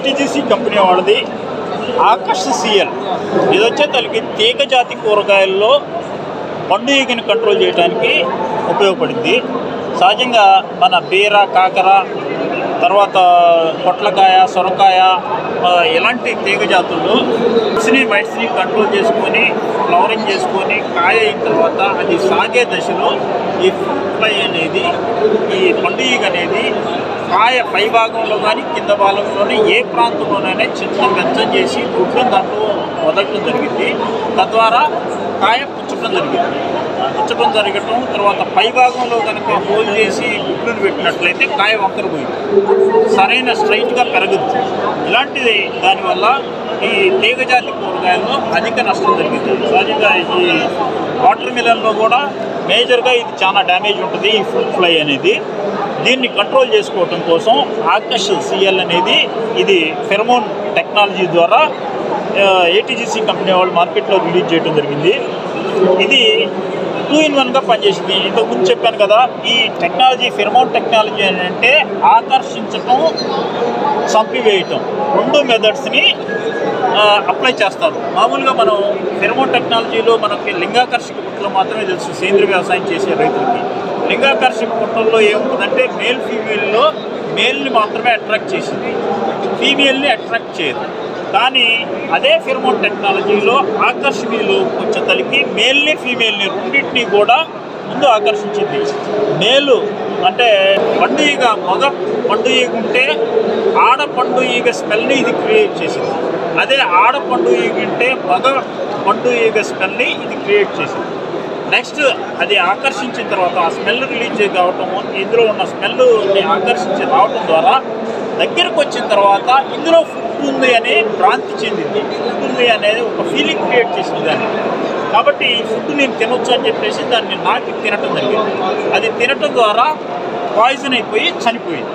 ATGC company వాళ్ళది Akarsh CL. ఇది వచ్చేసరికి తీగ జాతి కూరగాయల్లో పండు ఈగని కంట్రోల్ చేయడానికి ఉపయోగపడింది. సహజంగా మన బీర, కాకర, తర్వాత పొట్లకాయ, సొరకాయ ఇలాంటి తీగ జాతుల్లో మైట్స్ని కంట్రోల్ చేసుకొని ఫ్లవరింగ్ చేసుకొని కాయ అయిన తర్వాత అది సాగే దశలో ఈ ఫ్రూట్ ఫ్లై అనేది, ఈ పండు ఈగ అనేది కాయ పై భాగంలో కానీ కింద భాగంలోనే ఏ ప్రాంతంలోనైనా చిన్న వెచ్చం చేసి గుడ్లను దాంట్లో వదలటం జరిగింది. తద్వారా కాయ పుచ్చటం జరగటం తర్వాత పై భాగంలో కనుక హోల్ చేసి గుడ్లను పెట్టినట్లయితే కాయ వంకర పోయింది, సరైన స్ట్రైట్గా పెరగదు. ఇలాంటిది దానివల్ల ఈ తీగ జాతి కూరగాయల్లో అధిక నష్టం జరిగింది. సహజంగా ఈ వాటర్ మిలన్లో కూడా మేజర్గా ఇది చాలా డ్యామేజ్ ఉంటుంది, ఈ ఫ్రూట్ ఫ్లై అనేది. దీన్ని కంట్రోల్ చేసుకోవటం కోసం ఆకర్ష్ సిఎల్ అనేది ఇది ఫెరమోన్ టెక్నాలజీ ద్వారా ఏటీజీసీ కంపెనీ వాళ్ళు మార్కెట్లో రిలీజ్ చేయడం జరిగింది. ఇది 2-in-1గా పనిచేసింది. ఇంతకుముందు చెప్పాను కదా, ఈ టెక్నాలజీ ఫెరమోన్ టెక్నాలజీ అని అంటే ఆకర్షించటం, చంపివేయటం, 2 మెథడ్స్ని అప్లై చేస్తారు. మామూలుగా మనం ఫెరమోన్ టెక్నాలజీలో మనకి లింగాకర్షక పుట్టలు మాత్రమే తెలుసు సేంద్రీయ వ్యవసాయం చేసే రైతులకి. లింగాకర్షక పుట్టల్లో ఏముంటుందంటే ఫీమేల్లో మేల్ని మాత్రమే అట్రాక్ట్ చేసింది, ఫీమేల్ని అట్రాక్ట్ చేయదు. కానీ అదే ఫెరమోన్ టెక్నాలజీలో ఆకర్షణీయులు వచ్చేసరికి మేల్ని ఫీమేల్ని రెండింటినీ కూడా ముందు ఆకర్షించింది. మేలు అంటే పండు ఈగ, మగ పండు ఈగ ఉంటే ఆడ పండు ఈగ స్మెల్ని ఇది క్రియేట్ చేసింది. అదే ఆడ పండు ఈగ ఉంటే మగ పండు ఈగ స్మెల్ని ఇది క్రియేట్ చేసింది. నెక్స్ట్ అది ఆకర్షించిన తర్వాత ఆ స్మెల్ రిలీజ్ కావటము, ఇందులో ఉన్న స్మెల్ని ఆకర్షించి రావటం ద్వారా దగ్గరకు వచ్చిన తర్వాత ఇందులో ఫుడ్ ఉంది అనే భ్రాంతి చెందింది. ఫుడ్ ఉంది అనేది ఒక ఫీలింగ్ క్రియేట్ చేసింది దాన్ని. కాబట్టి ఈ ఫుడ్ నేను తినొచ్చు అని చెప్పేసి దాన్ని నాకి తినటం జరిగింది. అది తినటం ద్వారా పాయిజన్ అయిపోయి చనిపోయింది.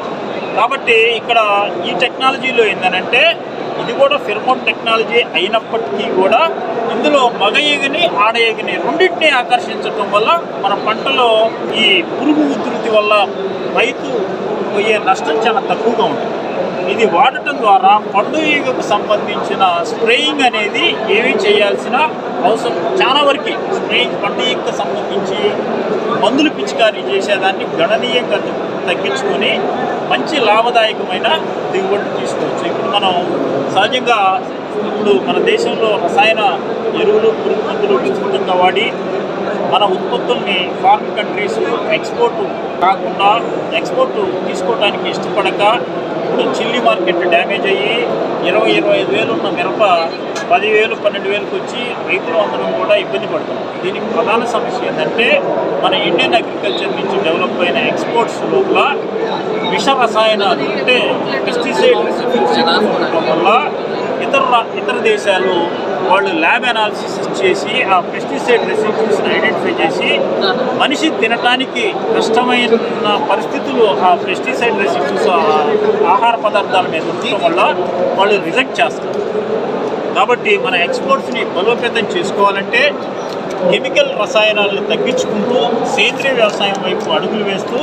కాబట్టి ఇక్కడ ఈ టెక్నాలజీలో ఏంటంటే ఇది కూడా ఫెరమోన్ టెక్నాలజీ అయినప్పటికీ కూడా ఇందులో మగ ఈగని, ఆడ ఈగని రెండింటినీ ఆకర్షించడం వల్ల మన పంటలో ఈ పురుగు ఉధృతి వల్ల రైతు పోయే నష్టం చాలా తక్కువగా ఉంటుంది. ఇది వాడటం ద్వారా పండు ఈగకు సంబంధించిన స్ప్రేయింగ్ అనేది ఏమీ చేయాల్సిన అవసరం చాలా వరకు స్ప్రేయింగ్ పండు ఈగకు సంబంధించి మందులు పిచికారీ చేసేదాన్ని గణనీయంగా తగ్గించుకొని మంచి లాభదాయకమైన దిగుబడులు తీసుకోవచ్చు. ఇప్పుడు మనం సహజంగా మన దేశంలో రసాయన ఎరువులు, పురుగు మందులు విస్తృతంగా వాడి మన ఉత్పత్తుల్ని ఫారిన్ కంట్రీస్ ఎక్స్పోర్ట్ కాకుండా ఎక్స్పోర్ట్ తీసుకోవడానికి ఇష్టపడక ఇప్పుడు చిల్లీ మార్కెట్ డ్యామేజ్ అయ్యి 20-25 వేలు ఉన్న మిరప 10,000-12,000కి వచ్చి రైతులు అందరం కూడా ఇబ్బంది పడతాం. దీనికి ప్రధాన సమస్య ఏంటంటే మన ఇండియన్ అగ్రికల్చర్ నుంచి డెవలప్ అయిన ఎక్స్పోర్ట్స్ లోపల విష రసాయనాలు అంటే పెస్టిసైడ్ రెసిస్టెన్స్ వల్ల ఇతర దేశాలు వాళ్ళు ల్యాబ్ అనాలిసిస్ చేసి ఆ పెస్టిసైడ్ రెసిస్టెన్స్ని ఐడెంటిఫై చేసి మనిషి తినడానికి కష్టమైన పరిస్థితులు ఆ పెస్టిసైడ్ రెసిస్టెన్స్ ఆహార పదార్థాల మీద ఉండటం వల్ల వాళ్ళు రిజెక్ట్ చేస్తారు. కాబట్టి మన ఎక్స్పోర్ట్స్ని బలోపేతం చేసుకోవాలంటే కెమికల్ రసాయనాలను తగ్గించుకుంటూ సేంద్రీయ వ్యవసాయం వైపు అడుగులు వేస్తూ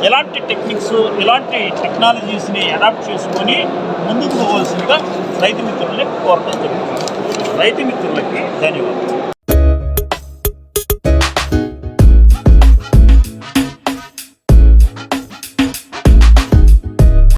ఎలాంటి టెక్నిక్స్, ఎలాంటి టెక్నాలజీస్ని అడాప్ట్ చేసుకొని ముందుకు పోవాల్సిందిగా రైతు మిత్రులని కోరడం జరుగుతుంది. రైతు మిత్రులకి ధన్యవాదాలు.